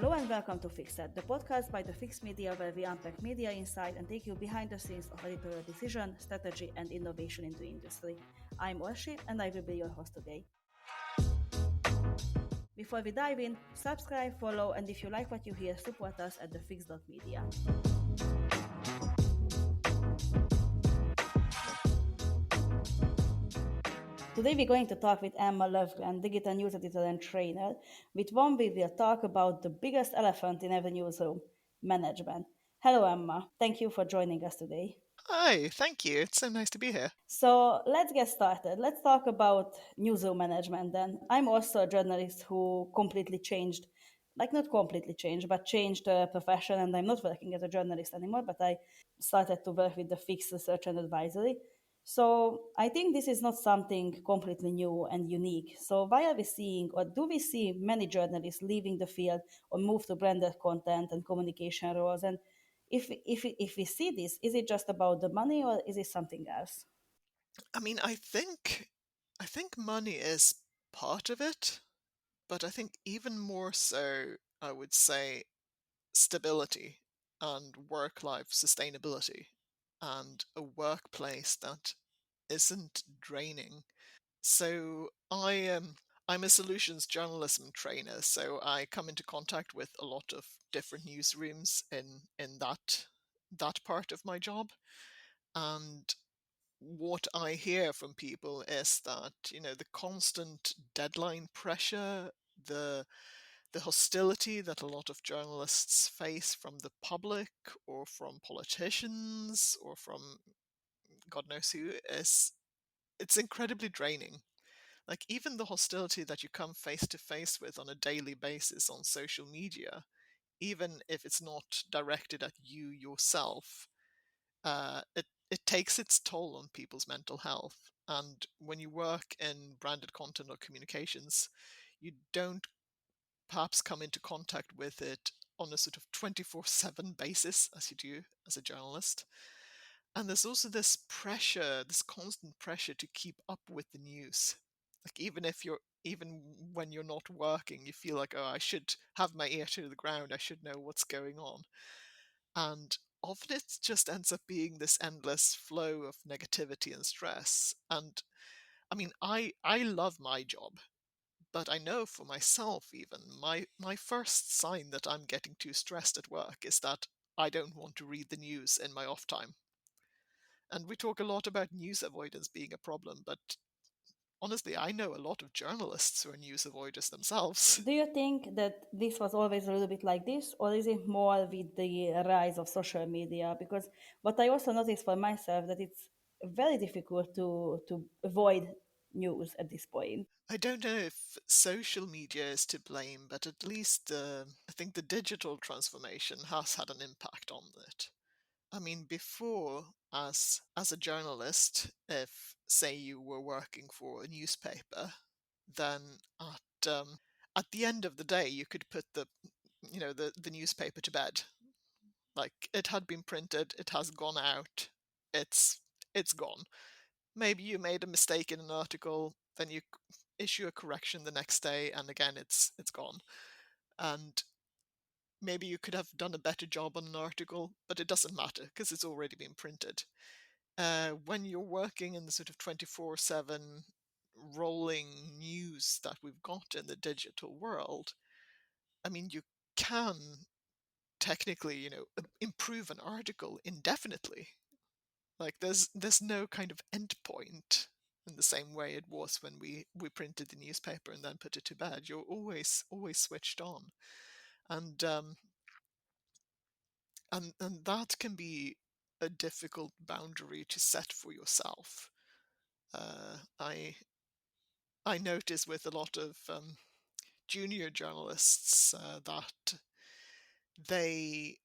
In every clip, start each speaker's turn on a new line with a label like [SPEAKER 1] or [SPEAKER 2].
[SPEAKER 1] Hello and welcome to Fixed, the podcast by the Fixed Media where we unpack media insight and take you behind the scenes of editorial decision, strategy and innovation in the industry. I'm Orsi and I will be your host today. Before we dive in, subscribe, follow, and if you like what you hear, support us at thefix.media. Today we're going to talk with Emma Löfgren, digital news editor and trainer. With whom we will talk about the biggest elephant in every newsroom, management. Hello Emma, thank you for joining us today.
[SPEAKER 2] Hi, thank you. It's so nice to be here.
[SPEAKER 1] So let's get started. Let's talk about newsroom management then. I'm also a journalist who completely changed, like not completely changed, but changed profession, and I'm not working as a journalist anymore, but I started to work with the Fixed Research and Advisory. So I think this is not something completely new and unique. So why are we seeing, or do we see many journalists leaving the field or move to branded content and communication roles? And if we see this, is it just about the money or is it something else?
[SPEAKER 2] I mean, I think money is part of it, but I think even more so, I would say stability and work-life sustainability and a workplace that isn't draining. So I'm a solutions journalism trainer, so I come into contact with a lot of different newsrooms in that part of my job. And what I hear from people is that, the constant deadline pressure, the hostility that a lot of journalists face from the public or from politicians or from God knows who is it's incredibly draining. Like even the hostility that you come face to face with on a daily basis on social media, even if it's not directed at you yourself, it takes its toll on people's mental health. And when you work in branded content or communications, you don't perhaps come into contact with it on a sort of 24/7 basis as you do as a journalist. And there's also this pressure, this constant pressure to keep up with the news. Like even when you're not working, you feel like, oh, I should have my ear to the ground, I should know what's going on. And often it just ends up being this endless flow of negativity and stress. And I mean, I love my job, but I know for myself even, my first sign that I'm getting too stressed at work is that I don't want to read the news in my off time. And we talk a lot about news avoidance being a problem, but honestly, I know a lot of journalists who are news avoiders themselves.
[SPEAKER 1] Do you think that this was always a little bit like this, or is it more with the rise of social media? Because what I also noticed for myself that it's very difficult to avoid news at this point.
[SPEAKER 2] I don't know if social media is to blame, but at least I think the digital transformation has had an impact on it. I mean, before, as a journalist, if say you were working for a newspaper, then at the end of the day, you could put the newspaper to bed. Like it had been printed, it has gone out, it's gone. Maybe you made a mistake in an article, then you issue a correction the next day, and again it's gone. And maybe you could have done a better job on an article, but it doesn't matter because it's already been printed. When you're working in the sort of 24/7 rolling news that we've got in the digital world, I mean, you can technically, improve an article indefinitely. Like there's no kind of endpoint in the same way it was when we printed the newspaper and then put it to bed. You're always switched on, and and that can be a difficult boundary to set for yourself. I notice with a lot of junior journalists that they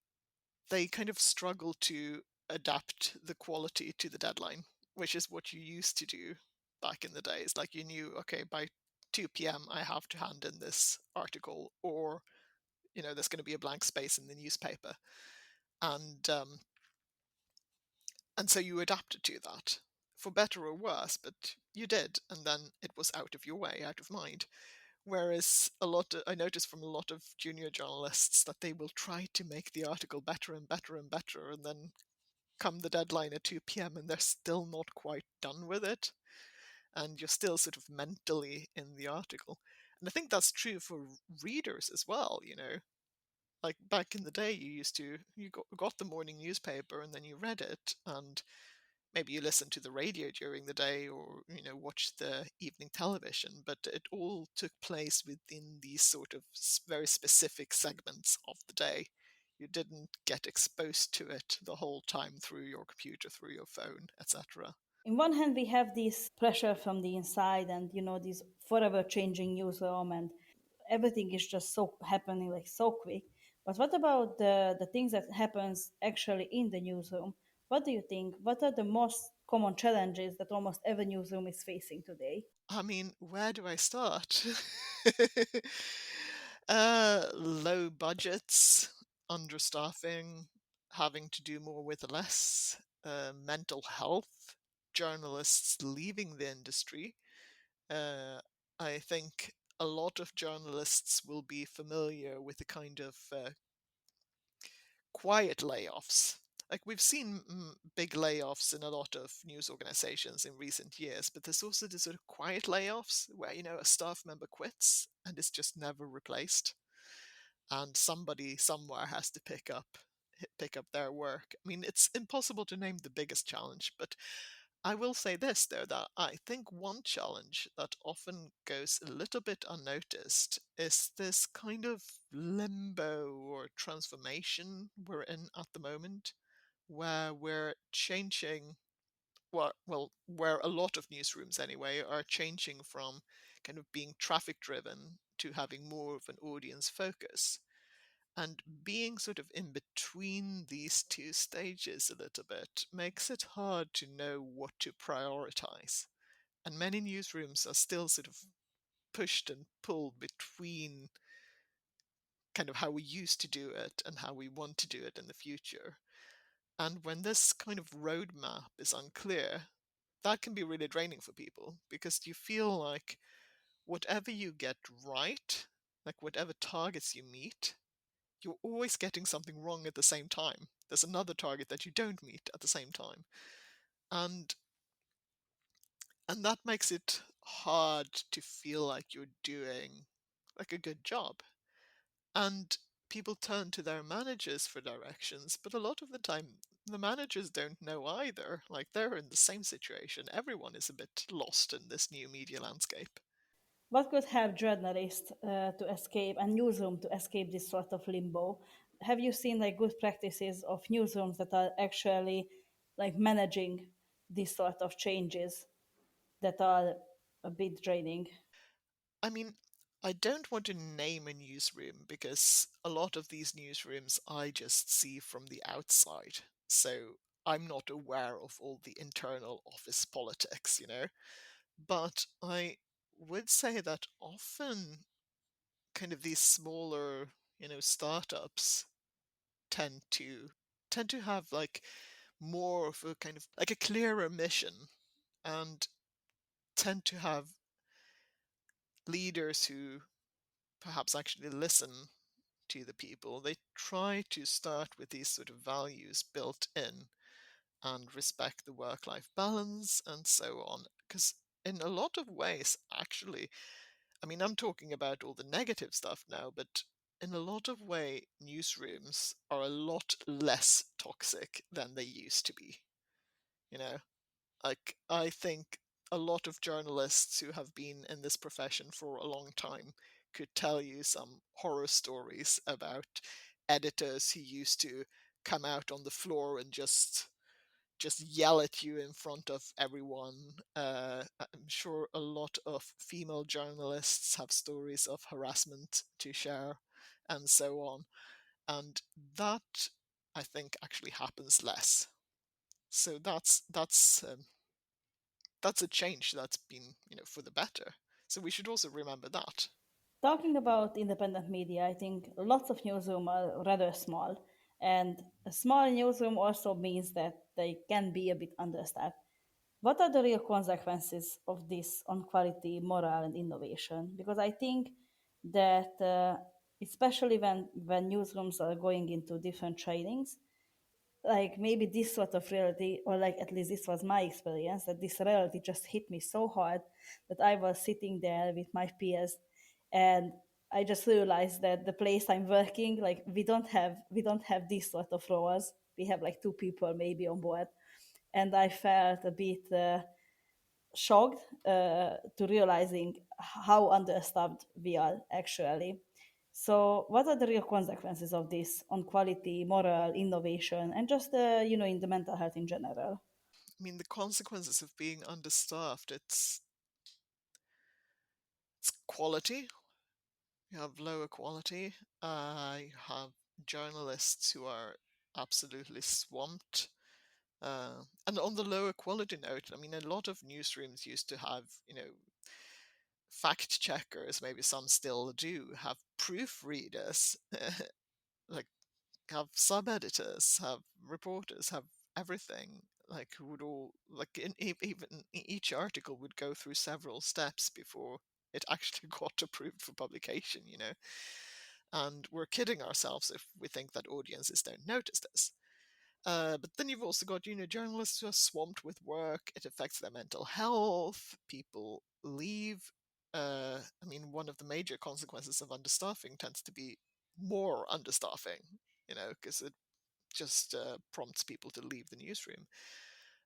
[SPEAKER 2] they kind of struggle to adapt the quality to the deadline, which is what you used to do back in the days. Like you knew, okay, by 2 p.m. I have to hand in this article, or there's going to be a blank space in the newspaper, and so you adapted to that, for better or worse, but you did, and then it was out of your way, out of mind. Whereas I notice from a lot of junior journalists that they will try to make the article better and better and better, and then come the deadline at 2 p.m. and they're still not quite done with it. And you're still sort of mentally in the article. And I think that's true for readers as well, you know. Like back in the day, you got the morning newspaper and then you read it, and maybe you listened to the radio during the day or watched the evening television, but it all took place within these sort of very specific segments of the day. You didn't get exposed to it the whole time through your computer, through your phone, etc.
[SPEAKER 1] In one hand, we have this pressure from the inside, and this forever changing newsroom, and everything is just so happening like so quick. But what about the things that happens actually in the newsroom? What do you think? What are the most common challenges that almost every newsroom is facing today?
[SPEAKER 2] I mean, where do I start? Low budgets, understaffing, having to do more with less, mental health, journalists leaving the industry. Uh, I think a lot of journalists will be familiar with the kind of quiet layoffs. Like we've seen big layoffs in a lot of news organizations in recent years, but there's also the sort of quiet layoffs where, a staff member quits and is just never replaced. And somebody somewhere has to pick up their work. I mean, it's impossible to name the biggest challenge, but I will say this, though, that I think one challenge that often goes a little bit unnoticed is this kind of limbo or transformation we're in at the moment, where we're changing, where a lot of newsrooms anyway are changing from kind of being traffic driven to having more of an audience focus. And being sort of in between these two stages a little bit makes it hard to know what to prioritize. And many newsrooms are still sort of pushed and pulled between kind of how we used to do it and how we want to do it in the future. And when this kind of roadmap is unclear, that can be really draining for people because you feel like whatever you get right, like whatever targets you meet, you're always getting something wrong at the same time. There's another target that you don't meet at the same time. And and that makes it hard to feel like you're doing like a good job. And people turn to their managers for directions, but a lot of the time the managers don't know either. Like they're in the same situation. Everyone is a bit lost in this new media landscape.
[SPEAKER 1] What could help journalists to escape and newsroom to escape this sort of limbo? Have you seen like good practices of newsrooms that are actually like managing these sort of changes that are a bit draining?
[SPEAKER 2] I mean, I don't want to name a newsroom because a lot of these newsrooms I just see from the outside. So I'm not aware of all the internal office politics. But I would say that often kind of these smaller, startups tend to tend to have like more of a kind of like a clearer mission and tend to have leaders who perhaps actually listen to the people. They try to start with these sort of values built in and respect the work life balance and so on. Because in a lot of ways, actually, I mean, I'm talking about all the negative stuff now, but in a lot of way, newsrooms are a lot less toxic than they used to be. You know, like I think a lot of journalists who have been in this profession for a long time could tell you some horror stories about editors who used to come out on the floor and just yell at you in front of everyone. I'm sure a lot of female journalists have stories of harassment to share and so on. And that I think actually happens less. So that's a change that's been, for the better. So we should also remember that.
[SPEAKER 1] Talking about independent media, I think lots of newsrooms are rather small, and a small newsroom also means that they can be a bit understaffed. What are the real consequences of this on quality, morale, and innovation? Because I think that especially when newsrooms are going into different trainings, like maybe this sort of reality, or like at least this was my experience, that this reality just hit me so hard that I was sitting there with my peers, and I just realized that the place I'm working, like we don't have this sort of roles. We have like two people maybe on board, and I felt a bit shocked to realizing how understaffed we are actually. So, what are the real consequences of this on quality, moral, innovation, and just in the mental health in general?
[SPEAKER 2] I mean, the consequences of being understaffed, it's quality. You have lower quality. You have journalists who are absolutely swamped. And on the lower quality note, I mean, a lot of newsrooms used to have, fact checkers, maybe some still do, have proofreaders, like have sub editors, have reporters, have everything. Like who would all like even each article would go through several steps before it actually got approved for publication. And we're kidding ourselves if we think that audiences don't notice this. But then you've also got, journalists who are swamped with work. It affects their mental health. People leave. I mean, one of the major consequences of understaffing tends to be more understaffing, because it just prompts people to leave the newsroom.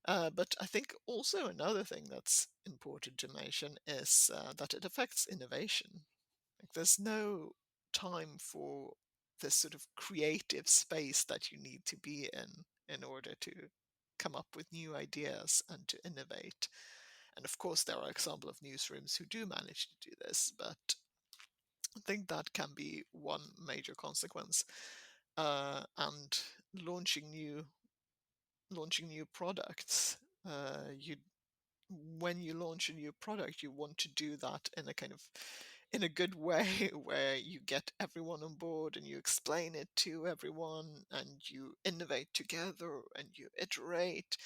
[SPEAKER 2] But I think also another thing that's important to mention is that it affects innovation. Like, there's no time for this sort of creative space that you need to be in order to come up with new ideas and to innovate. And of course, there are examples of newsrooms who do manage to do this, but I think that can be one major consequence. And launching new products. You When you launch a new product, you want to do that in a good way where you get everyone on board and you explain it to everyone and you innovate together and you iterate.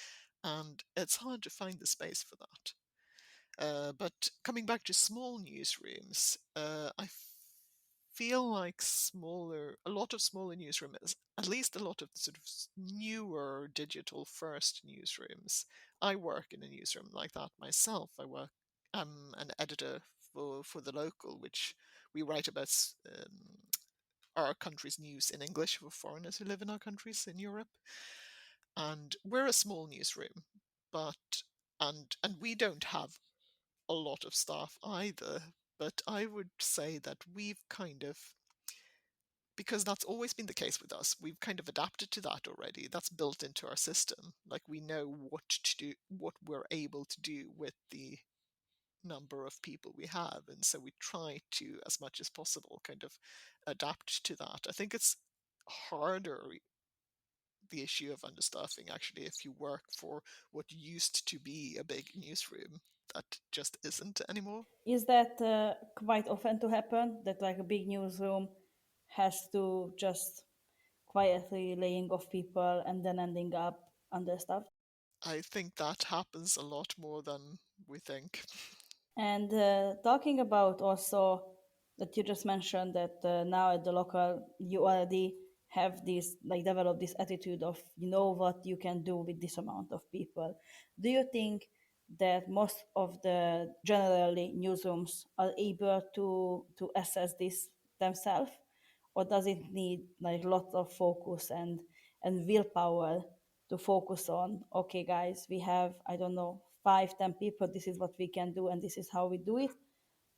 [SPEAKER 2] And it's hard to find the space for that. But coming back to small newsrooms, I feel like a lot of smaller newsrooms, at least a lot of the sort of newer digital first newsrooms. I work in a newsroom like that myself. I'm an editor for the local, which we write about our country's news in English for foreigners who live in our countries in Europe. And we're a small newsroom, but and we don't have a lot of staff either. But I would say that we've kind of, because that's always been the case with us, we've kind of adapted to that already. That's built into our system. Like, we know what to do, what we're able to do with the number of people we have. And so we try to, as much as possible, kind of adapt to that. I think it's harder, the issue of understaffing, actually, if you work for what used to be a big newsroom that just isn't anymore.
[SPEAKER 1] Is that quite often to happen that like a big newsroom has to just quietly laying off people and then ending up understaffed?
[SPEAKER 2] I think that happens a lot more than we think.
[SPEAKER 1] And talking about also that you just mentioned that now at the local you already have this like develop this attitude of what you can do with this amount of people. Do you think that most of the generally newsrooms are able to assess this themselves, or does it need like lots of focus and willpower to focus on, okay guys, we have, I don't know, 5, 10 people, this is what we can do and this is how we do it?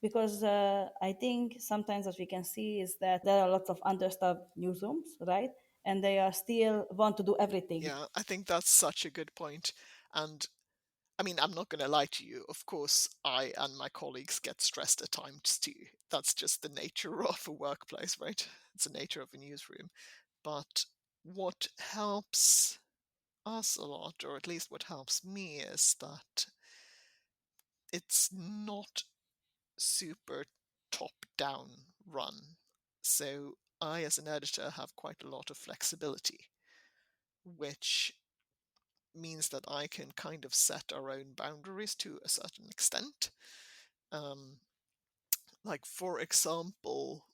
[SPEAKER 1] Because I think sometimes what we can see is that there are lots of understaffed newsrooms, right? And they are still want to do everything.
[SPEAKER 2] Yeah, I think that's such a good point. And I mean, I'm not going to lie to you. Of course, I and my colleagues get stressed at times too. That's just the nature of a workplace, right? It's the nature of a newsroom. But what helps us a lot, or at least what helps me, is that it's not super top down run. So I, as an editor, have quite a lot of flexibility, which means that I can kind of set our own boundaries to a certain extent. Um, like, for example,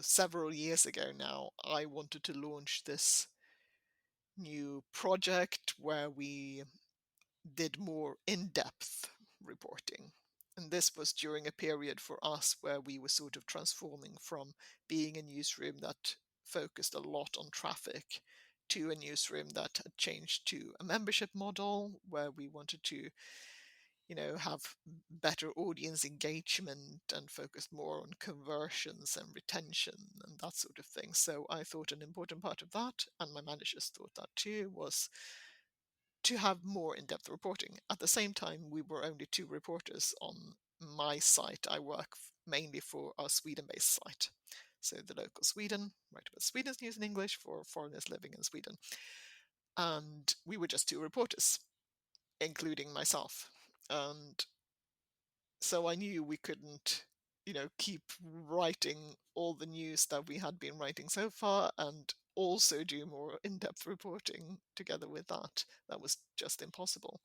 [SPEAKER 2] several years ago now, I wanted to launch this new project where we did more in-depth reporting. And this was during a period for us where we were sort of transforming from being a newsroom that focused a lot on traffic to a newsroom that had changed to a membership model where we wanted to, have better audience engagement and focus more on conversions and retention and that sort of thing. So I thought an important part of that, and my managers thought that too, was to have more in-depth reporting. At the same time, we were only two reporters on my site. I work mainly for our Sweden-based site. So the local Sweden, write about Sweden's news in English for foreigners living in Sweden. And we were just two reporters, including myself. And so I knew we couldn't, keep writing all the news that we had been writing so far and also do more in-depth reporting together with that. That was just impossible.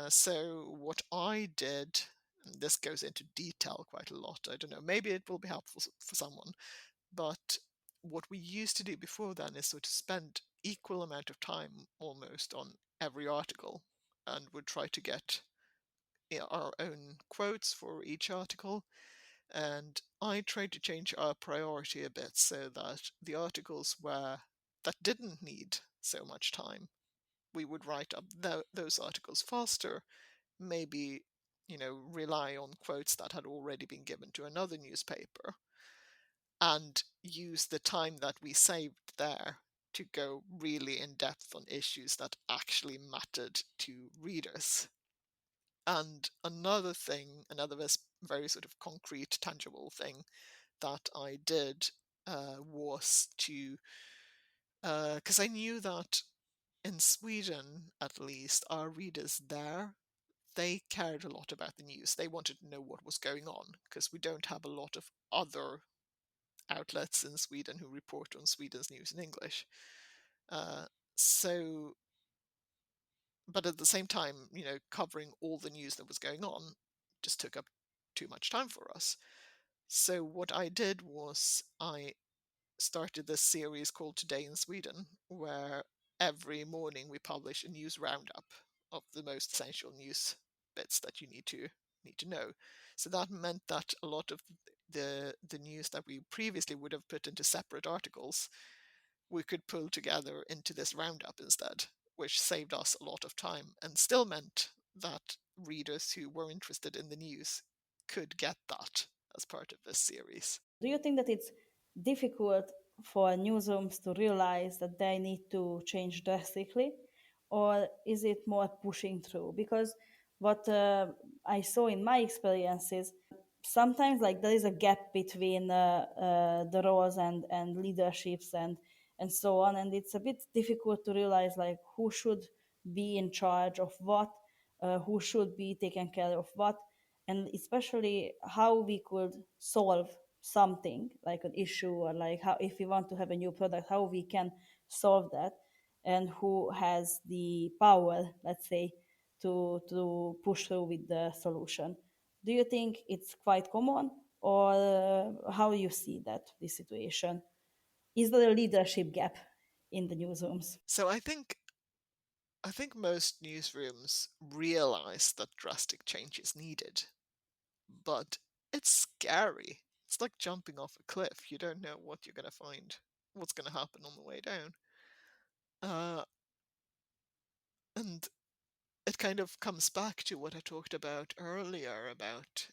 [SPEAKER 2] So what I did, and this goes into detail quite a lot, I don't know, maybe it will be helpful for someone, but what we used to do before then is sort of spend equal amount of time almost on every article and would try to get our own quotes for each article. And I tried to change our priority a bit so that the articles that didn't need so much time, we would write up those articles faster, maybe, rely on quotes that had already been given to another newspaper, and use the time that we saved there to go really in depth on issues that actually mattered to readers. And another very sort of concrete, tangible thing that I did was to, because I knew that in Sweden, at least, our readers there, they cared a lot about the news. They wanted to know what was going on, because we don't have a lot of other outlets in Sweden who report on Sweden's news in English. Uh, so, but at the same time, covering all the news that was going on just took up too much time for us. So what I did was I started this series called Today in Sweden, where every morning we publish a news roundup of the most essential news bits that you need to know. So that meant that a lot of the news that we previously would have put into separate articles, we could pull together into this roundup instead, which saved us a lot of time and still meant that readers who were interested in the news could get that as part of this series.
[SPEAKER 1] Do you think that it's difficult for newsrooms to realize that they need to change drastically, or is it more pushing through? Because what I saw in my experiences, sometimes like there is a gap between the roles and leaderships and so on, and it's a bit difficult to realize like who should be in charge of what, who should be taken care of what, and especially how we could solve something like an issue, or like how if we want to have a new product, how we can solve that, and who has the power, let's say, to push through with the solution. Do you think it's quite common, or how you see that this situation? Is there a leadership gap in the newsrooms?
[SPEAKER 2] So I think most newsrooms realize that drastic change is needed, but it's scary. It's like jumping off a cliff. You don't know what you're going to find, what's going to happen on the way down. Uh, and it kind of comes back to what I talked about earlier about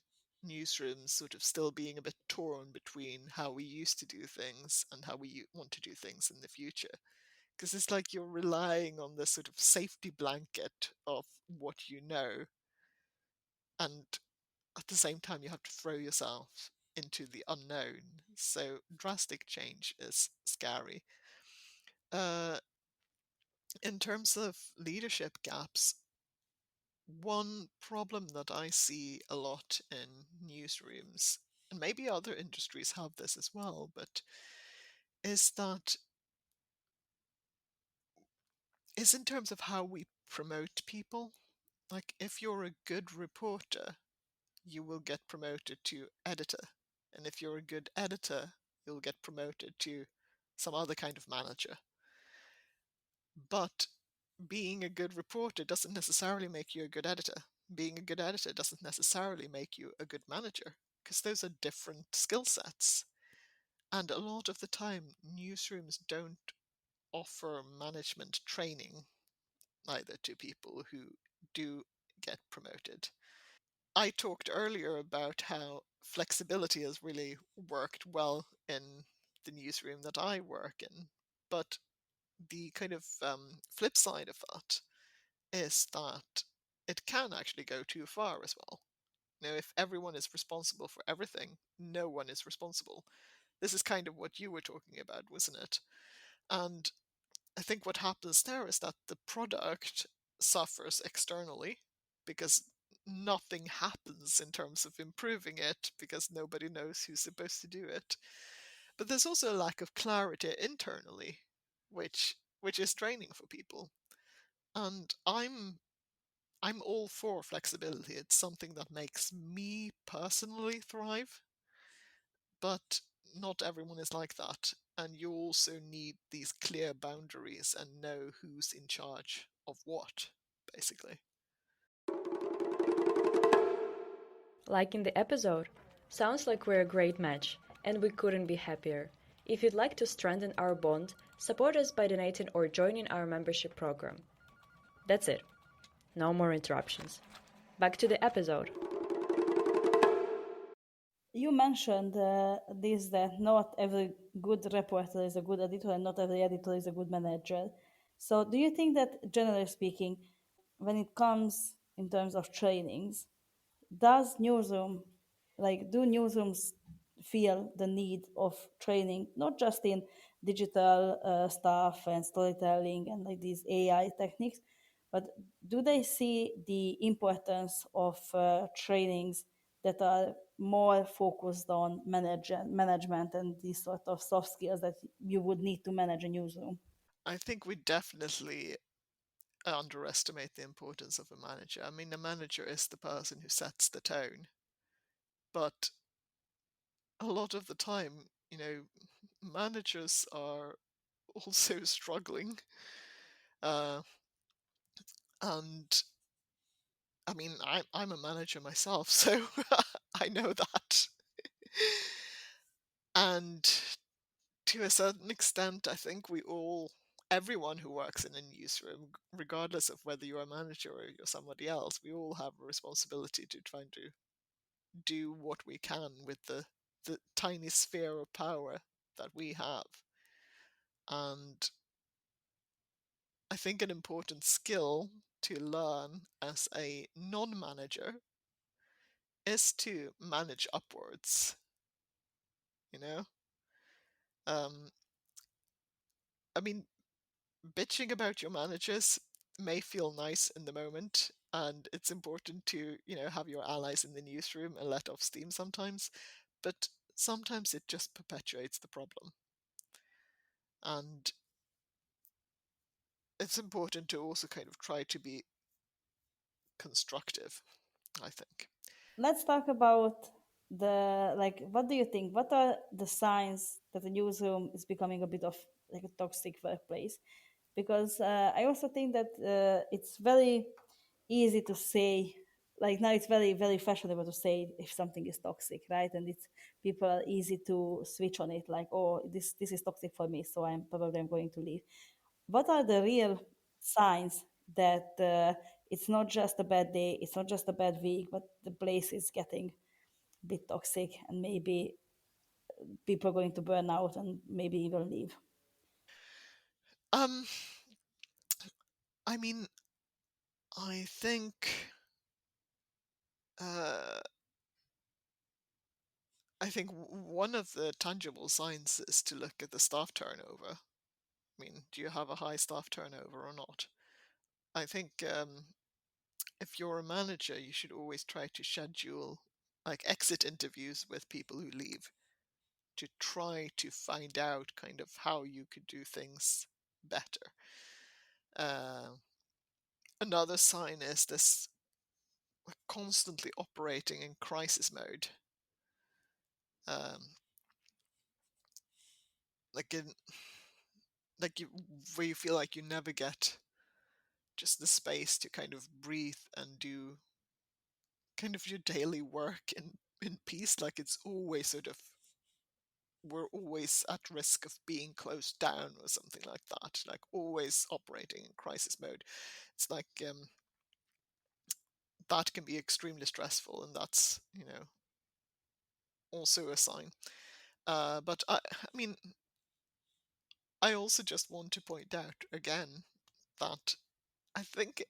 [SPEAKER 2] newsrooms sort of still being a bit torn between how we used to do things and how we want to do things in the future. Because it's like you're relying on this sort of safety blanket of what you know, and at the same time you have to throw yourself into the unknown. So drastic change is scary. Uh, in terms of leadership gaps, one problem that I see a lot in newsrooms, and maybe other industries have this as well, but is that is in terms of how we promote people. Like, if you're a good reporter, you will get promoted to editor. And if you're a good editor, you'll get promoted to some other kind of manager. But being a good reporter doesn't necessarily make you a good editor. Being a good editor doesn't necessarily make you a good manager, because those are different skill sets. And a lot of the time, newsrooms don't offer management training either to people who do get promoted. I talked earlier about how flexibility has really worked well in the newsroom that I work in, but the kind of flip side of that is that it can actually go too far as well. If everyone is responsible for everything, no one is responsible. This is kind of what you were talking about, wasn't it? And I think what happens there is that the product suffers externally because nothing happens in terms of improving it because nobody knows who's supposed to do it. But there's also a lack of clarity internally, which is draining for people. And I'm all for flexibility. It's something that makes me personally thrive, but not everyone is like that. And you also need these clear boundaries and know who's in charge of what, basically.
[SPEAKER 3] Like in the episode, sounds like we're a great match, and we couldn't be happier. If you'd like to strengthen our bond, support us by donating or joining our membership program. That's it. No more interruptions. Back to the episode.
[SPEAKER 1] You mentioned this, that not every good reporter is a good editor and not every editor is a good manager. So, do you think that, generally speaking, when it comes in terms of trainings, does newsroom, like, do newsrooms feel the need of training, not just in digital stuff and storytelling and like these AI techniques, but do they see the importance of trainings that are more focused on management and these sort of soft skills that you would need to manage a newsroom?
[SPEAKER 2] I think we definitely underestimate the importance of a manager. I mean, a manager is the person who sets the tone, but a lot of the time, managers are also struggling. Uh, and I mean, I'm a manager myself, so I know that. And to a certain extent, I think everyone who works in a newsroom, regardless of whether you're a manager or you're somebody else, we all have a responsibility to try to do what we can with the tiny sphere of power that we have. And I think an important skill to learn as a non-manager is to manage upwards, you know? Um, I mean, bitching about your managers may feel nice in the moment, and it's important to, have your allies in the newsroom and let off steam sometimes, but sometimes it just perpetuates the problem. And it's important to also kind of try to be constructive, I think.
[SPEAKER 1] Let's talk about the, like, what do you think? What are the signs that the newsroom is becoming a bit of like a toxic workplace? Because I also think that it's very easy to say, like, now it's very very fashionable to say if something is toxic, right? And it's, people are easy to switch on it, like, oh, this is toxic for me, so I'm going to leave. What are the real signs that it's not just a bad day, it's not just a bad week, but the place is getting a bit toxic and maybe people are going to burn out and maybe even leave?
[SPEAKER 2] Um, I mean, I think uh, one of the tangible signs is to look at the staff turnover. I mean, do you have a high staff turnover or not? I think if you're a manager, you should always try to schedule like exit interviews with people who leave to try to find out kind of how you could do things better. Another sign is this constantly operating in crisis mode. Um, like in like you where you feel like you never get just the space to kind of breathe and do kind of your daily work in peace. Like it's always sort of we're always at risk of being closed down or something like that. Like always operating in crisis mode. It's like that can be extremely stressful, and that's also a sign. But I mean, I also just want to point out again that I think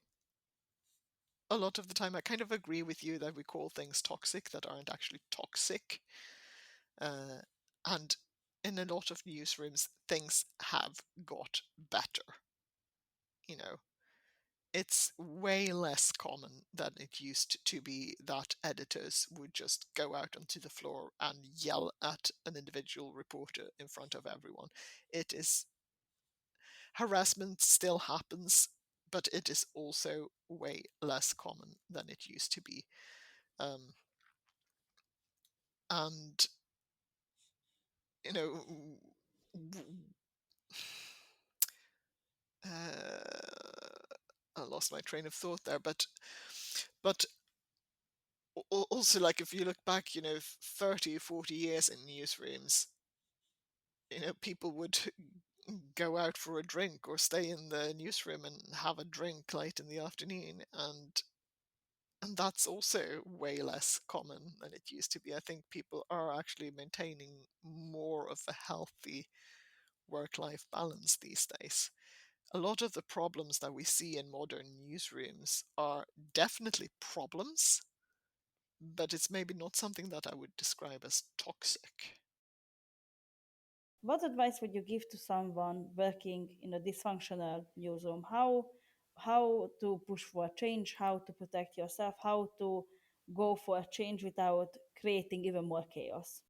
[SPEAKER 2] a lot of the time I kind of agree with you that we call things toxic that aren't actually toxic. And in a lot of newsrooms, things have got better. You know, it's way less common than it used to be that editors would just go out onto the floor and yell at an individual reporter in front of everyone. It is harassment still happens, but it is also way less common than it used to be. And you know, I lost my train of thought there, but also, like, if you look back 30 40 years in newsrooms, people would go out for a drink or stay in the newsroom and have a drink late in the afternoon, and that's also way less common than it used to be. I think people are actually maintaining more of a healthy work-life balance these days. A lot of the problems that we see in modern newsrooms are definitely problems, but it's maybe not something that I would describe as toxic.
[SPEAKER 1] What advice would you give to someone working in a dysfunctional newsroom? How to push for a change, how to protect yourself, how to go for a change without creating even more chaos?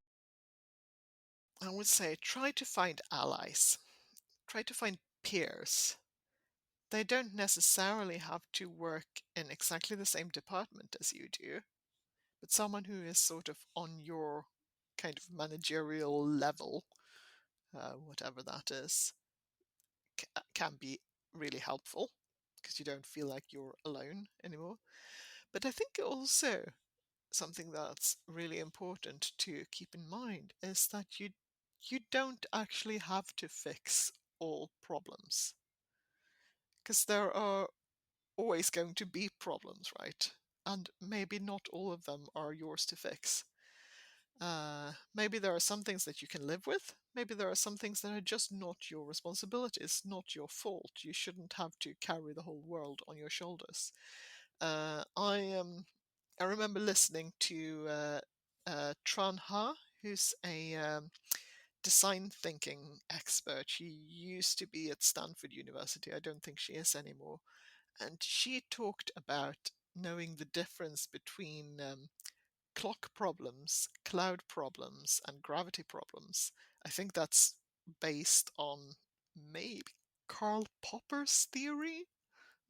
[SPEAKER 2] I would say try to find allies, try to find peers. They don't necessarily have to work in exactly the same department as you do, but someone who is sort of on your kind of managerial level, whatever that is, can be really helpful because you don't feel like you're alone anymore. But I think also something that's really important to keep in mind is that you don't actually have to fix all problems, because there are always going to be problems, right? And maybe not all of them are yours to fix. Maybe there are some things that you can live with. Maybe there are some things that are just not your responsibility. It's not your fault. You shouldn't have to carry the whole world on your shoulders. I remember listening to Tran Ha, who's a design thinking expert. She used to be at Stanford University. I don't think she is anymore. And she talked about knowing the difference between clock problems, cloud problems, and gravity problems. I think that's based on maybe Karl Popper's theory.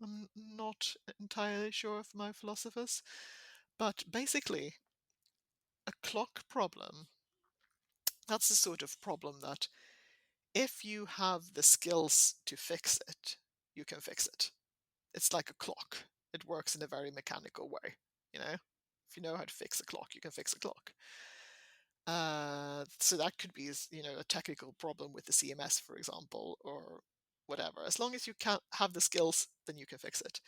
[SPEAKER 2] I'm not entirely sure of my philosophers. But basically, a clock problem, that's the sort of problem that if you have the skills to fix it, you can fix it. It's like a clock. It works in a very mechanical way, you know? If you know how to fix a clock, you can fix a clock. So that could be, a technical problem with the CMS, for example, or whatever. As long as you can have the skills, then you can fix it.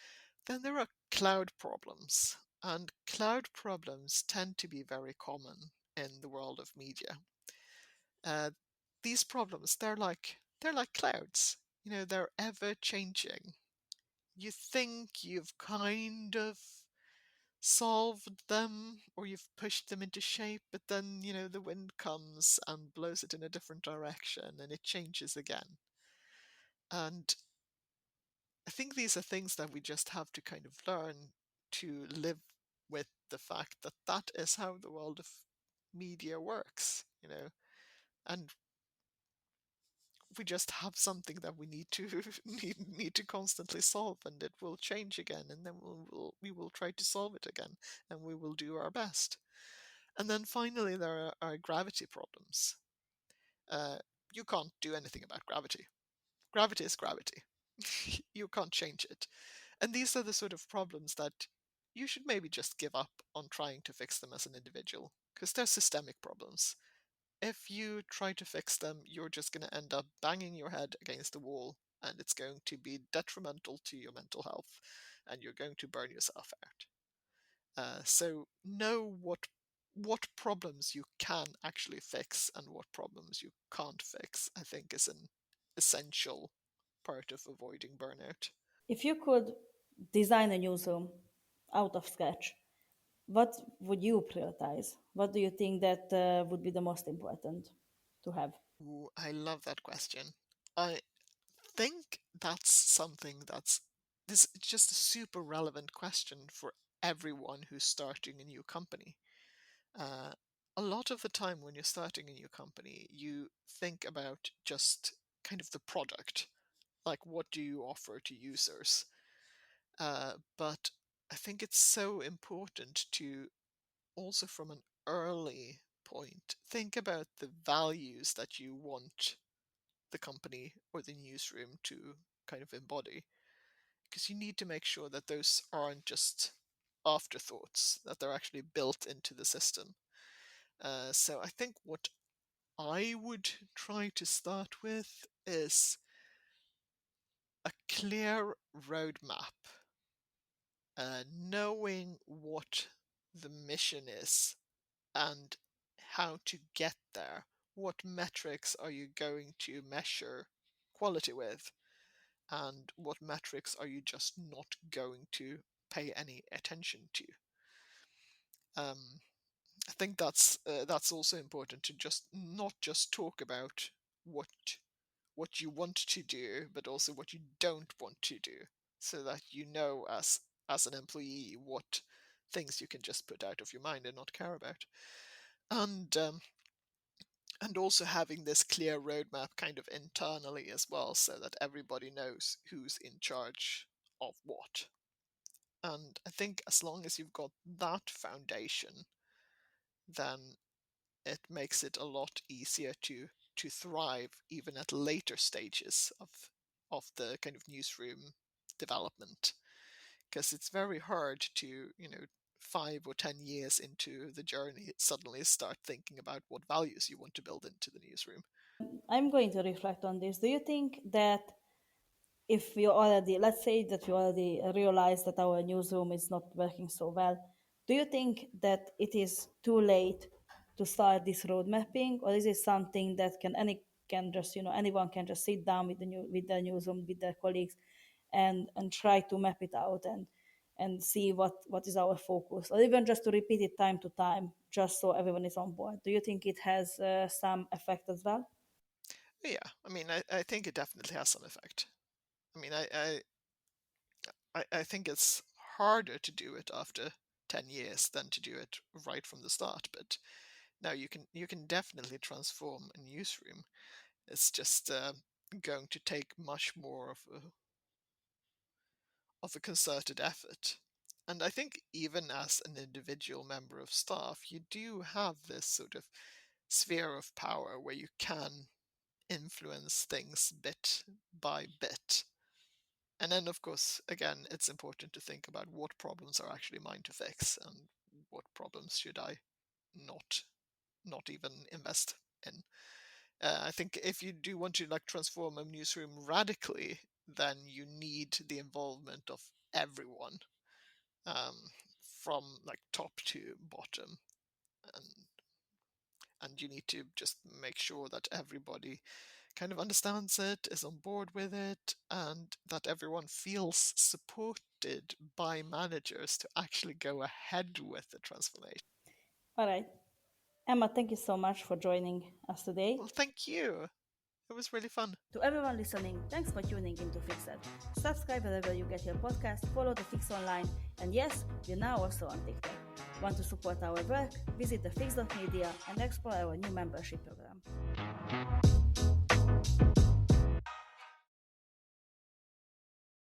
[SPEAKER 2] Then there are cloud problems, and cloud problems tend to be very common in the world of media. These problems, they're like clouds. They're ever changing. You think you've kind of solved them or you've pushed them into shape, but then, the wind comes and blows it in a different direction and it changes again. And I think these are things that we just have to kind of learn to live with the fact that that is how the world of media works. And we just have something that we need to need to constantly solve, and it will change again, and then we will try to solve it again, and we will do our best. And then finally, there are gravity problems. You can't do anything about gravity. Gravity is gravity. You can't change it. And these are the sort of problems that you should maybe just give up on trying to fix them as an individual, because they're systemic problems. If you try to fix them, you're just going to end up banging your head against the wall, and it's going to be detrimental to your mental health, and you're going to burn yourself out. So know what problems you can actually fix and what problems you can't fix, I think, is an essential part of avoiding burnout.
[SPEAKER 1] If you could design a newsroom out of scratch, what would you prioritize? What do you think that would be the most important to have?
[SPEAKER 2] Ooh, I love that question. I think that's something this is just a super relevant question for everyone who's starting a new company. Uh, a lot of the time when you're starting a new company, you think about just kind of the product, like what do you offer to users. But I think it's so important to also from an early point think about the values that you want the company or the newsroom to kind of embody, because you need to make sure that those aren't just afterthoughts, that they're actually built into the system. So I think what I would try to start with is a clear roadmap, knowing what the mission is and how to get there. What metrics are you going to measure quality with? And what metrics are you just not going to pay any attention to? I think that's also important to just not just talk about what what you want to do, but also what you don't want to do, so that you know as an employee what things you can just put out of your mind and not care about. And also having this clear roadmap kind of internally as well, so that everybody knows who's in charge of what. And I think as long as you've got that foundation, then it makes it a lot easier to thrive even at later stages of the kind of newsroom development, because it's very hard to 5 or 10 years into the journey suddenly start thinking about what values you want to build into the newsroom.
[SPEAKER 1] I'm going to reflect on this. Do you think that if we already, let's say that we already realize that our newsroom is not working so well, do you think that it is too late to start this road mapping, or is it something that anyone can just sit down with the newsroom with their colleagues and try to map it out and see what is our focus, or even just to repeat it time to time, just so everyone is on board? Do you think it has some effect as well?
[SPEAKER 2] Yeah, I mean, I think it definitely has some effect. I mean, I think it's harder to do it after 10 years than to do it right from the start, but now you can definitely transform a newsroom. It's just going to take much more of a concerted effort. And I think even as an individual member of staff, you do have this sort of sphere of power where you can influence things bit by bit. And then, of course, again, it's important to think about what problems are actually mine to fix and what problems should I not not even invest in. I think if you do want to transform a newsroom radically, then you need the involvement of everyone, um, from top to bottom, and you need to just make sure that everybody kind of understands it, is on board with it, and that everyone feels supported by managers to actually go ahead with the transformation.
[SPEAKER 1] All right. Emma, thank you so much for joining us today.
[SPEAKER 2] Well, thank you. It was really fun.
[SPEAKER 1] To everyone listening, thanks for tuning in to Fixed. Subscribe wherever you get your podcast, follow the Fix online, and yes, we're now also on TikTok. Want to support our work? Visit the Fix.media and explore our new membership program.